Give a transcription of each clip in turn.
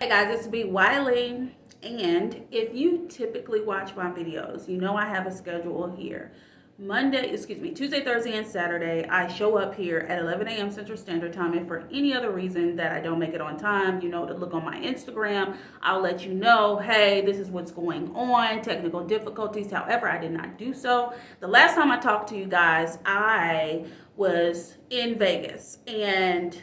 Hey guys, it's B Wiley, and if you typically watch my videos, you know I have a schedule here. Tuesday, Thursday, and Saturday, I show up here at 11 a.m. Central Standard Time. And for any other reason that I don't make it on time, you know, to look on my Instagram, I'll let you know, hey, this is what's going on, technical difficulties. However, I did not do so. The last time I talked to you guys, I was in Vegas, and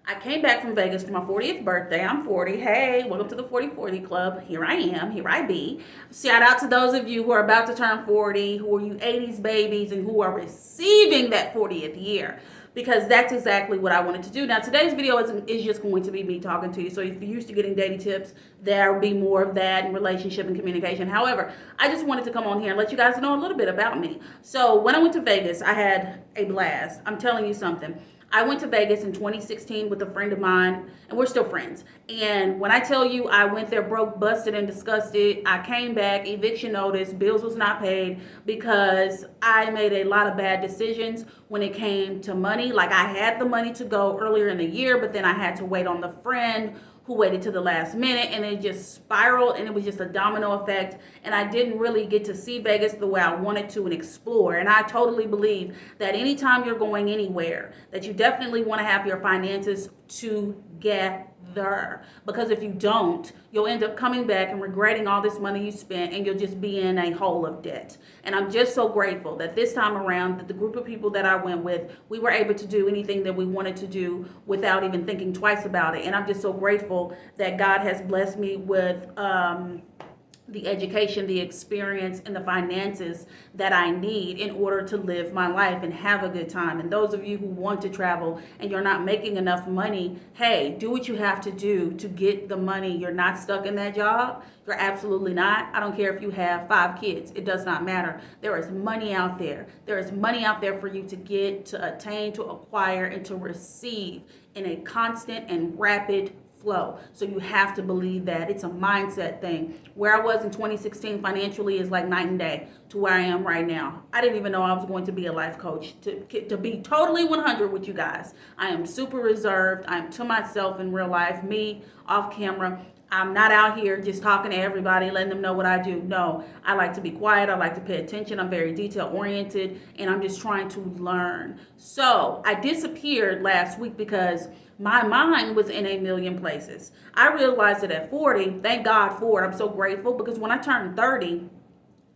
I came back from Vegas for my 40th birthday. I'm 40. Hey, welcome to the 40/40 Club. Here I am. Here I be. Shout out to those of you who are about to turn 40, who are you 80s babies, and who are receiving that 40th year. Because that's exactly what I wanted to do. Now, today's video is just going to be me talking to you. So if you're used to getting dating tips, there will be more of that in relationship and communication. However, I just wanted to come on here and let you guys know a little bit about me. So when I went to Vegas, I had a blast. I'm telling you something. I went to Vegas in 2016 with a friend of mine, and we're still friends. And when I tell you I went there broke, busted, and disgusted, I came back, eviction notice, bills was not paid because I made a lot of bad decisions when it came to money. Like, I had the money to go earlier in the year, but then I had to wait on the friend who waited to the last minute, and it just spiraled, and it was just a domino effect, and I didn't really get to see Vegas the way I wanted to and explore. And I totally believe that anytime you're going anywhere, that you definitely want to have your finances together, because if you don't, you'll end up coming back and regretting all this money you spent, and you'll just be in a hole of debt. And I'm just so grateful that this time around, that the group of people that I went with, we were able to do anything that we wanted to do without even thinking twice about it. And I'm just so grateful that God has blessed me with the education, the experience, and the finances that I need in order to live my life and have a good time. And those of you who want to travel and you're not making enough money, hey, do what you have to do to get the money. You're not stuck in that job. You're absolutely not. I don't care if you have 5 kids. It does not matter. There is money out there. There is money out there for you to get, to attain, to acquire, and to receive in a constant and rapid flow. So you have to believe that. It's a mindset thing. Where I was in 2016 financially is like night and day to where I am right now. I didn't even know I was going to be a life coach. To be totally 100 with you guys, I am super reserved. I'm to myself in real life, me off camera. I'm not out here just talking to everybody, letting them know what I do. No, I like to be quiet. I like to pay attention. I'm very detail oriented, and I'm just trying to learn. So I disappeared last week because my mind was in a million places. I realized that at 40, thank God for it. I'm so grateful, because when I turned 30,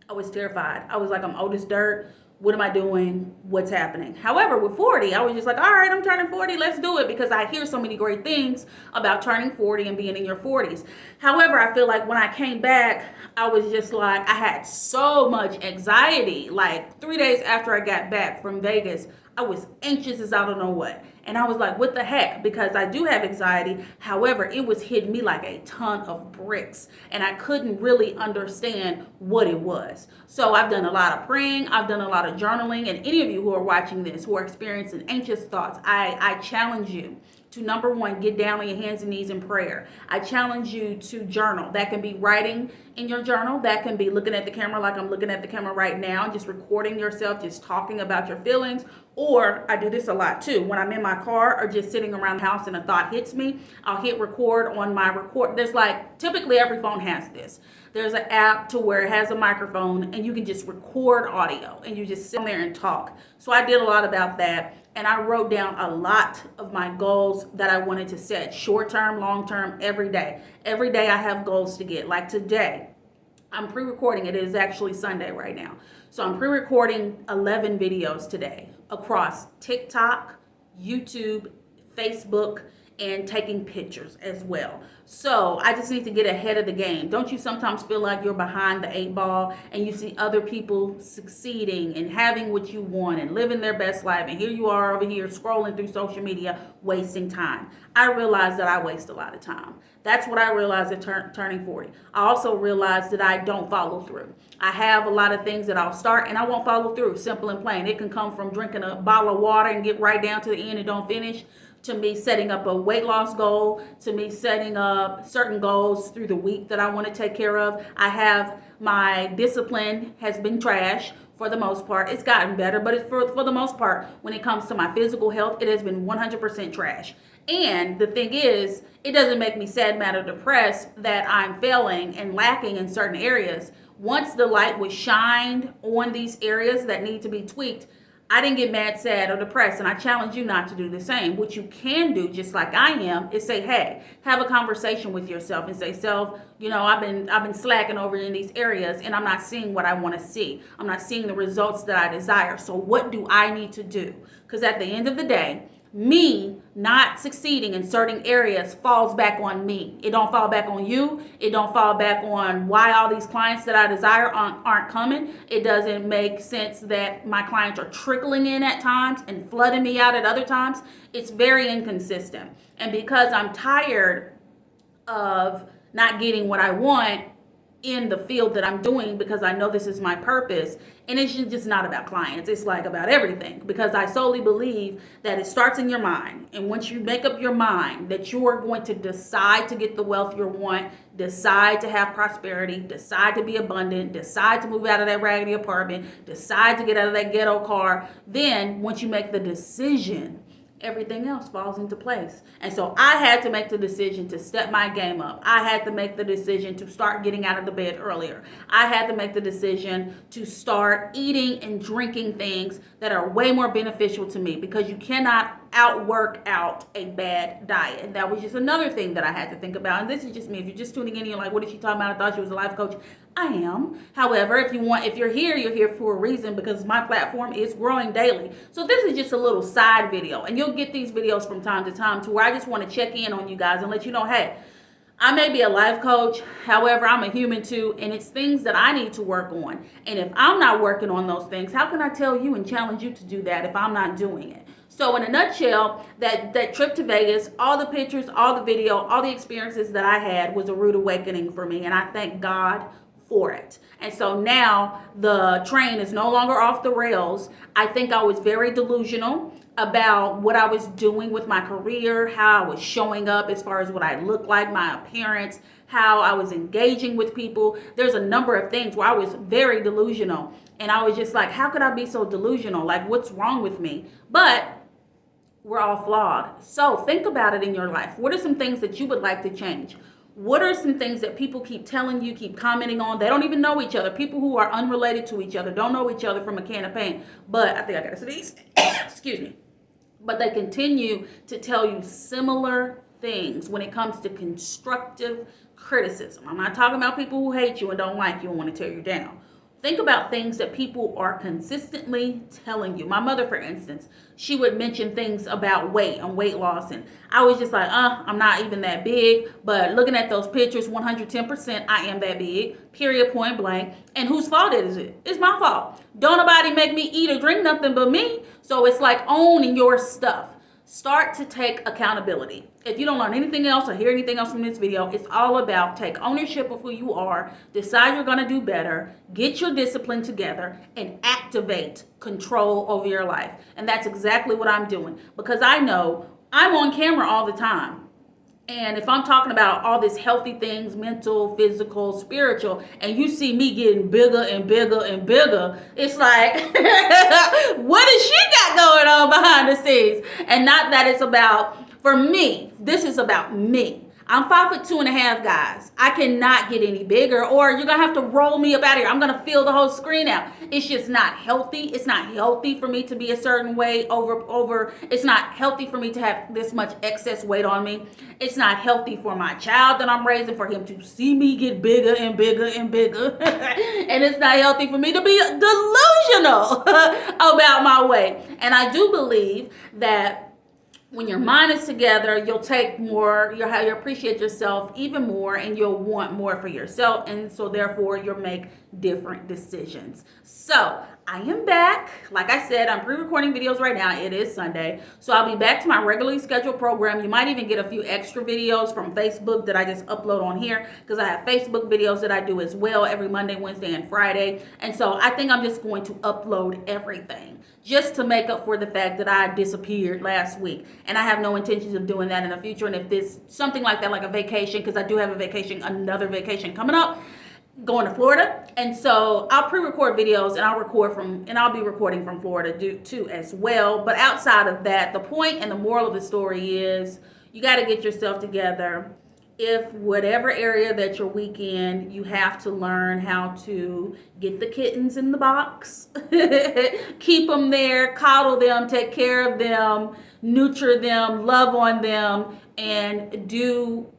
I was terrified. I was like, I'm old as dirt. What am I doing? What's happening? However, with 40, I was just like, all right, I'm turning 40. Let's do it, because I hear so many great things about turning 40 and being in your 40s. However, I feel like when I came back, I was just like, I had so much anxiety. Like 3 days after I got back from Vegas, I was anxious as I don't know what. And I was like, what the heck? Because I do have anxiety. However, it was hitting me like a ton of bricks, and I couldn't really understand what it was. So I've done a lot of praying. I've done a lot of journaling. And any of you who are watching this, who are experiencing anxious thoughts, I challenge you to, number one, get down on your hands and knees in prayer. I challenge you to journal. That can be writing in your journal. That can be looking at the camera like I'm looking at the camera right now, just recording yourself, just talking about your feelings. Or I do this a lot too. When I'm in my car or just sitting around the house and a thought hits me, I'll hit record on my record. There's like, typically every phone has this. There's an app to where it has a microphone, and you can just record audio and you just sit there and talk. So I did a lot about that. And I wrote down a lot of my goals that I wanted to set, short term, long term, every day. Every day I have goals to get. Like today, I'm pre-recording. It is actually Sunday right now. So I'm pre-recording 11 videos today across TikTok, YouTube, Facebook, and taking pictures as well. So I just need to get ahead of the game. Don't you sometimes feel like you're behind the 8 ball, and you see other people succeeding and having what you want and living their best life, and here you are over here scrolling through social media, wasting time? I realized that I waste a lot of time. That's what I realized at turning 40. I also realized that I don't follow through. I have a lot of things that I'll start and I won't follow through, simple and plain. It can come from drinking a bottle of water and get right down to the end and don't finish, to me setting up a weight loss goal, to me setting up certain goals through the week that I want to take care of. I have, my discipline has been trash for the most part. It's gotten better, but it's for the most part, when it comes to my physical health, it has been 100% trash. And the thing is, it doesn't make me sad, mad, or depressed that I'm failing and lacking in certain areas. Once the light was shined on these areas that need to be tweaked, I didn't get mad, sad, or depressed, and I challenge you not to do the same. What you can do, just like I am, is say, hey, have a conversation with yourself and say, self, I've been slacking over in these areas, and I'm not seeing what I want to see. I'm not seeing the results that I desire. So what do I need to do? Because at the end of the day, me not succeeding in certain areas falls back on me. It don't fall back on you. It don't fall back on why all these clients that I desire aren't coming. It doesn't make sense that my clients are trickling in at times and flooding me out at other times. It's very inconsistent. And because I'm tired of not getting what I want in the field that I'm doing, because I know this is my purpose, and it's just not about clients, it's like about everything, because I solely believe that it starts in your mind. And once you make up your mind that you are going to decide to get the wealth you want, decide to have prosperity, decide to be abundant, decide to move out of that raggedy apartment, decide to get out of that ghetto car, then once you make the decision, everything else falls into place. And so I had to make the decision to step my game up. I had to make the decision to start getting out of the bed earlier. I had to make the decision to start eating and drinking things that are way more beneficial to me, because you cannot outwork out a bad diet. And that was just another thing that I had to think about. And this is just me. If you're just tuning in and you're like, what is she talking about? I thought she was a life coach. I am. However, if you're here, you're here for a reason, because my platform is growing daily. So this is just a little side video, and you'll get these videos from time to time to where I just want to check in on you guys and let you know, hey, I may be a life coach, however, I'm a human too, and it's things that I need to work on. And if I'm not working on those things, how can I tell you and challenge you to do that if I'm not doing it? So in a nutshell, that trip to Vegas, all the pictures, all the video, all the experiences that I had was a rude awakening for me, and I thank God for it. And so now the train is no longer off the rails. I think I was very delusional about what I was doing with my career, how I was showing up as far as what I looked like, my appearance, how I was engaging with people. There's a number of things where I was very delusional, and I was just like, how could I be so delusional? Like, what's wrong with me? But we're all flawed. So think about it in your life. What are some things that you would like to change? What are some things that people keep telling you, keep commenting on? They don't even know each other. People who are unrelated to each other don't know each other from a can of paint. But I think I got to sneeze. Excuse me. But they continue to tell you similar things when it comes to constructive criticism. I'm not talking about people who hate you and don't like you and want to tear you down. Think about things that people are consistently telling you. My mother, for instance, she would mention things about weight and weight loss. And I was just like, I'm not even that big. But looking at those pictures, 110%, I am that big, period, point blank. And whose fault is it? It's my fault. Don't nobody make me eat or drink nothing but me. So it's like owning your stuff. Start to take accountability. If you don't learn anything else or hear anything else from this video, it's all about take ownership of who you are, decide you're going to do better, get your discipline together, and activate control over your life. And that's exactly what I'm doing, because I know I'm on camera all the time. And if I'm talking about all these healthy things, mental, physical, spiritual, and you see me getting bigger and bigger and bigger, it's like, what does she got going on behind the scenes? And not that it's about, for me, this is about me. I'm 5'2.5", guys. I cannot get any bigger, or you're gonna have to roll me up out of here. I'm gonna fill the whole screen out. It's just not healthy. It's not healthy for me to be a certain way over. It's not healthy for me to have this much excess weight on me. It's not healthy for my child that I'm raising, for him to see me get bigger and bigger and bigger. And it's not healthy for me to be delusional about my weight. And I do believe that when your mind is together, you'll take more, you'll appreciate yourself even more, and you'll want more for yourself. And so therefore you'll make different decisions. So I am back. Like I said, I'm pre-recording videos right now. It is Sunday. So I'll be back to my regularly scheduled program. You might even get a few extra videos from Facebook that I just upload on here, because I have Facebook videos that I do as well every Monday, Wednesday, and Friday. And so I think I'm just going to upload everything, just to make up for the fact that I disappeared last week. And I have no intentions of doing that in the future. And if there's something like that, like a vacation, because I do have another vacation coming up, going to Florida. And so I'll pre-record videos, and I'll be recording from Florida too as well. But outside of that, the point and the moral of the story is, You got to get yourself together. If whatever area that you're weak in, you have to learn how to get the kittens in the box, keep them there, coddle them, take care of them, nurture them, love on them, and do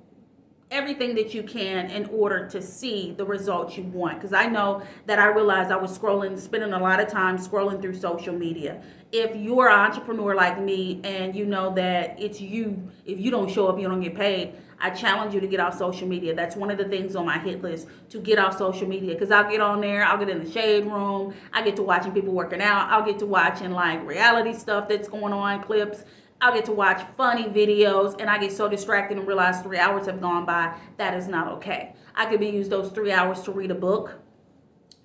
everything that you can in order to see the results you want. Because I know that I realized I was spending a lot of time scrolling through social media. If you're an entrepreneur like me and you know that it's you, if you don't show up, you don't get paid, I challenge you to get off social media. That's one of the things on my hit list, to get off social media. Because I'll get on there, I'll get in the shade room, I get to watching people working out, I'll get to watching like reality stuff that's going on, clips. I'll get to watch funny videos, and I get so distracted and realize 3 hours have gone by. That is not okay. I could be used those 3 hours to read a book,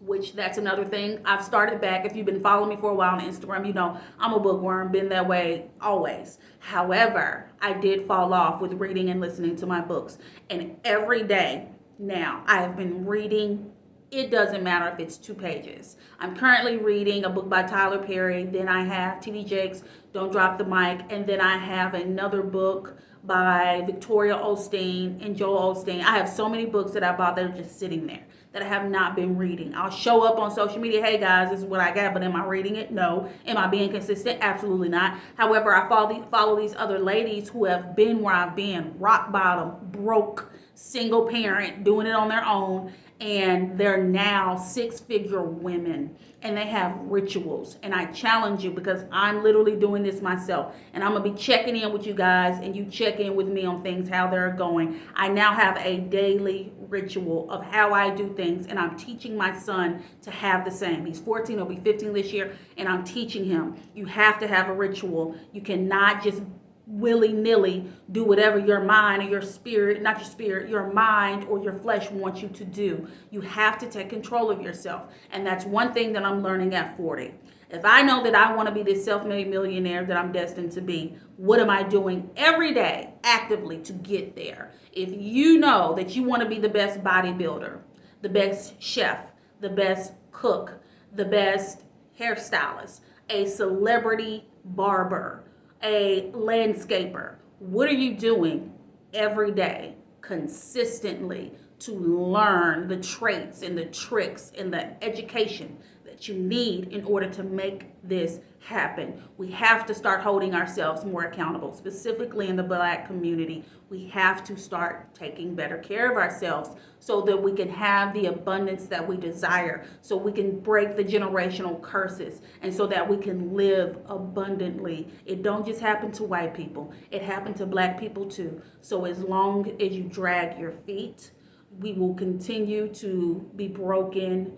which that's another thing. I've started back. If you've been following me for a while on Instagram, you know I'm a bookworm, been that way always. However, I did fall off with reading and listening to my books. And every day now I have been reading. It doesn't matter if it's 2 pages. I'm currently reading a book by Tyler Perry. Then I have T.D. Jakes, Don't Drop the Mic. And then I have another book by Victoria Osteen and Joel Osteen. I have so many books that I bought that are just sitting there that I have not been reading. I'll show up on social media, hey guys, this is what I got, but am I reading it? No. Am I being consistent? Absolutely not. However, I follow these other ladies who have been where I've been, rock bottom, broke, single parent, doing it on their own, and they're now 6-figure women, and they have rituals. And I challenge you, because I'm literally doing this myself, and I'm gonna be checking in with you guys, and you check in with me on things, how they're going. I now have a daily ritual of how I do things, and I'm teaching my son to have the same. He's 14, he'll be 15 this year, and I'm teaching him, you have to have a ritual. You cannot just willy-nilly do whatever your mind or your spirit, not your spirit, your mind or your flesh wants you to do. You have to take control of yourself. And that's one thing that I'm learning at 40. If I know that I want to be this self-made millionaire that I'm destined to be, what am I doing every day actively to get there? If you know that you want to be the best bodybuilder, the best chef, the best cook, the best hairstylist, a celebrity barber, a landscaper, what are you doing every day consistently to learn the traits and the tricks and the education that you need in order to make this happen? We have to start holding ourselves more accountable, specifically in the Black community. We have to start taking better care of ourselves so that we can have the abundance that we desire, so we can break the generational curses, and so that we can live abundantly. It don't just happen to white people. It happened to Black people too. So as long as you drag your feet, we will continue to be broken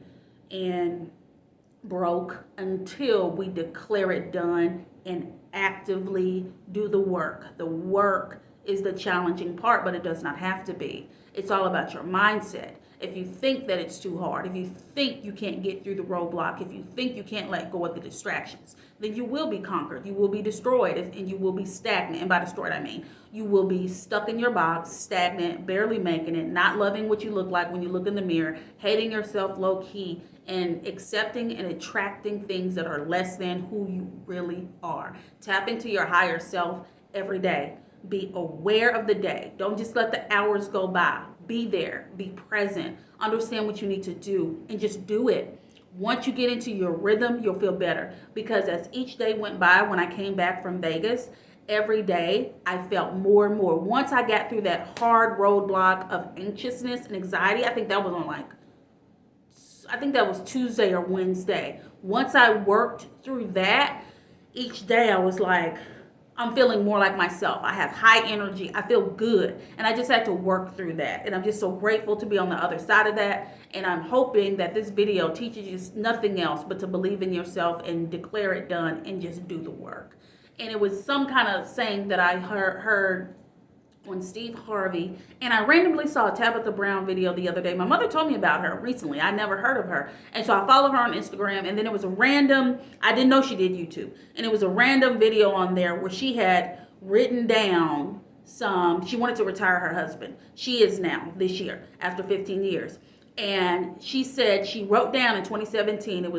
and broke until we declare it done and actively do the work. The work is the challenging part, but it does not have to be. It's all about your mindset. If you think that it's too hard, if you think you can't get through the roadblock, if you think you can't let go of the distractions, then you will be conquered. You will be destroyed, and you will be stagnant. And by destroyed, I mean you will be stuck in your box, stagnant, barely making it, not loving what you look like when you look in the mirror, hating yourself low-key, and accepting and attracting things that are less than who you really are. Tap into your higher self every day. Be aware of the day. Don't just let the hours go by. Be there. Be present. Understand what you need to do and just do it. Once you get into your rhythm, you'll feel better. Because as each day went by, when I came back from Vegas, every day I felt more and more. Once I got through that hard roadblock of anxiousness and anxiety, I think that was Tuesday or Wednesday. Once I worked through that, each day I was like, I'm feeling more like myself. I have high energy. I feel good. And I just had to work through that. And I'm just so grateful to be on the other side of that. And I'm hoping that this video teaches you nothing else but to believe in yourself and declare it done and just do the work. And it was some kind of saying that I heard on Steve Harvey, and I randomly saw a Tabitha Brown video the other day. My mother told me about her recently. I never heard of her. And so I followed her on Instagram, and then it was I didn't know she did YouTube. And it was a random video on there where she had written down she wanted to retire her husband. She is now, this year, after 15 years. And she said she wrote down in 2017,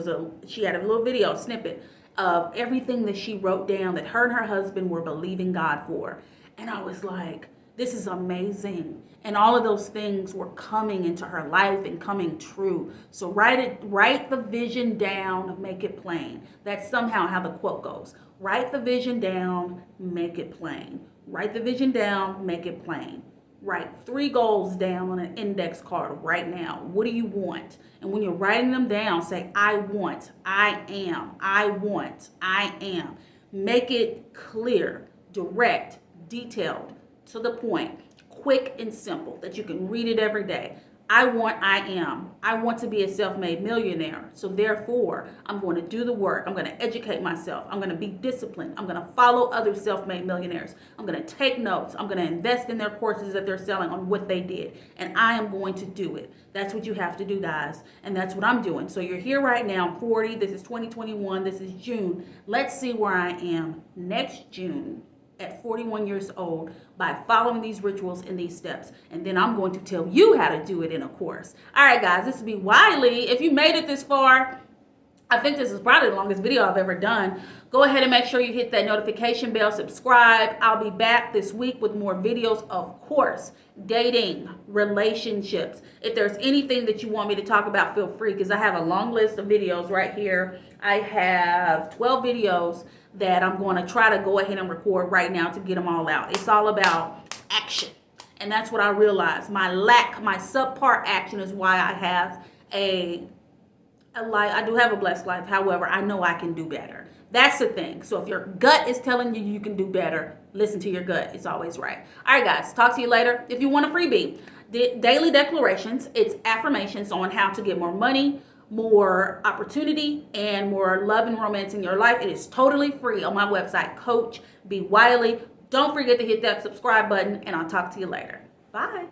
she had a little video snippet of everything that she wrote down that her and her husband were believing God for. And I was like, this is amazing. And all of those things were coming into her life and coming true. So write the vision down, make it plain. That's somehow how the quote goes. Write the vision down, make it plain. Write the vision down, make it plain. Write 3 goals down on an index card right now. What do you want? And when you're writing them down, say, I want, I am, I want, I am. Make it clear, direct, detailed, to the point, quick and simple, that you can read it every day. I want, I am. I want to be a self-made millionaire. So therefore, I'm going to do the work. I'm going to educate myself. I'm going to be disciplined. I'm going to follow other self-made millionaires. I'm going to take notes. I'm going to invest in their courses that they're selling on what they did. And I am going to do it. That's what you have to do, guys. And that's what I'm doing. So you're here right now. I'm 40. This is 2021. This is June. Let's see where I am next June at 41 years old by following these rituals and these steps. And then I'm going to tell you how to do it in a course. All right, guys, this is B. Wiley. If you made it this far, I think this is probably the longest video I've ever done. Go ahead and make sure you hit that notification bell, subscribe. I'll be back this week with more videos, of course, dating, relationships. If there's anything that you want me to talk about, feel free, because I have a long list of videos right here. I have 12 videos that I'm going to try to go ahead and record right now to get them all out. It's all about action. And that's what I realized. My subpar action is why I have a life. I do have a blessed life. However, I know I can do better. That's the thing. So if your gut is telling you you can do better, listen to your gut. It's always right. All right, guys. Talk to you later. If you want a freebie, daily declarations, it's affirmations on how to get more money, more opportunity, and more love and romance in your life. It is totally free on my website, Coach B. Wiley. Don't forget to hit that subscribe button, and I'll talk to you later. Bye.